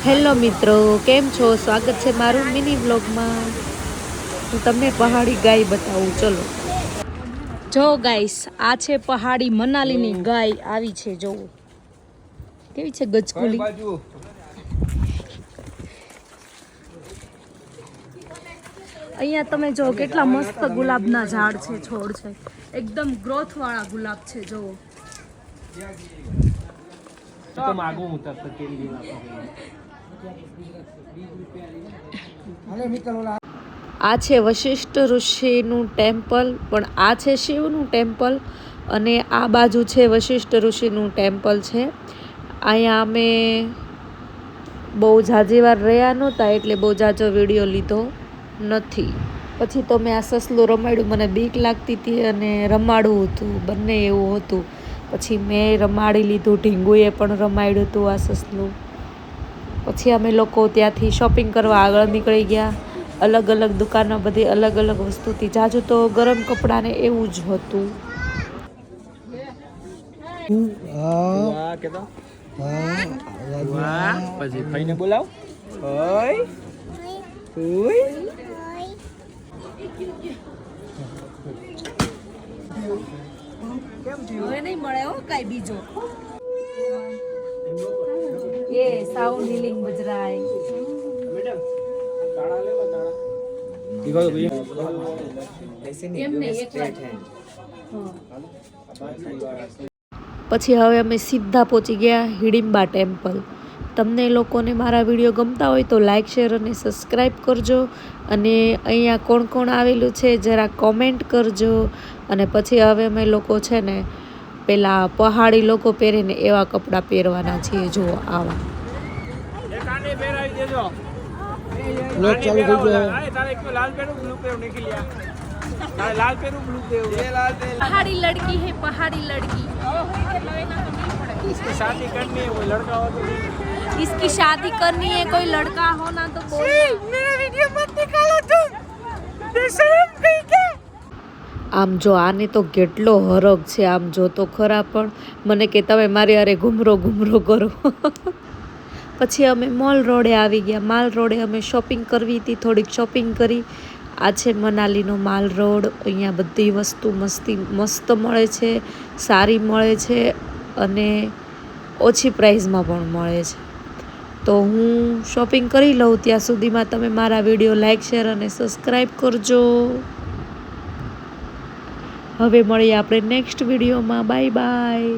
Hello મિત્રો, કેમ છો? સ્વાગત છે મારું મિની વ્લોગમાં. હું તમને પહાડી ગાય બતાવું. ચલો જો ગાઈસ, આ છે પહાડી મનાલીની ગાય આવી છે. જોવો કેવી છે ગજકુલી. અહીંયા તમે જો કેટલા મસ્ત ગુલાબના ઝાડ છે, છોડ છે. એકદમ ગ્રોથ વાળા ગુલાબ છે. જોવો આ છે વશિષ્ઠ ઋષિનું ટેમ્પલ, પણ આ છે શિવનું ટેમ્પલ અને આ બાજુ છે વશિષ્ઠ ઋષિનું ટેમ્પલ છે. અહીંયા અમે બહુ ઝાઝી વાર રહ્યા નહોતા એટલે બહુ ઝાઝો વિડીયો લીધો નથી. પછી તો મેં આ સસલું રમાડ્યું, મને બીક લાગતી હતી અને રમાડવું હતું, બંને એવું હતું. પછી મેં રમાડી લીધું, ઢીંગુએ પણ રમાડ્યું હતું આ સસલું. પછી અમે લોકો ત્યાંથી શોપિંગ કરવા આગળ નીકળી ગયા. અલગ અલગ દુકાનો, બધી અલગ અલગ વસ્તુથી. જાજુ તો ગરમ કપડાને એવું જ હતું. પછી ભાઈને બોલાવ. હવે નહીં મળે હો કાંઈ બીજો. એ સાઉન્ડ હીલિંગ બજરાય. પછી હવે અમે સીધા પહોંચી ગયા હિડિંબા ટેમ્પલ. તમને લોકોને મારા વિડીયો ગમતા હોય તો લાઈક, શેર અને સબસ્ક્રાઈબ કરજો. અને અહીંયા કોણ કોણ આવેલું છે જરા કોમેન્ટ કરજો. અને પછી હવે અમે લોકો છે ને પેલા પહાડી લોકો પહેરે ને એવા કપડાં પહેરવાના છીએ. જુઓ આવા. पहाड़ी लड़की है, पहाड़ी लड़की. इसकी शादी करनी है, कोई लड़का हो तो इसकी शादी करनी है, कोई लड़का हो ना तो मेरा वीडियो मत निकालो तुम. बेशरम कहीं के. આમ જો આને તો કેટલો હરખ છે. આમ જો તો ખરા, પણ મને કે તમે મારી અરે ઘૂમરો કરો. પછી અમે મોલ રોડે આવી ગયા. માલ રોડે અમે શોપિંગ કરવી હતી, થોડીક શોપિંગ કરી. આ છે મનાલીનો માલ રોડ. અહીંયા બધી વસ્તુ મસ્ત મળે છે, સારી મળે છે અને ઓછી પ્રાઇઝમાં પણ મળે છે. તો હું શોપિંગ કરી લઉં ત્યાં સુધીમાં તમે મારા વિડીયો લાઈક, શેર અને સબસ્ક્રાઈબ કરજો. હવે મળીએ આપણે નેક્સ્ટ વિડીયોમાં. Bye bye.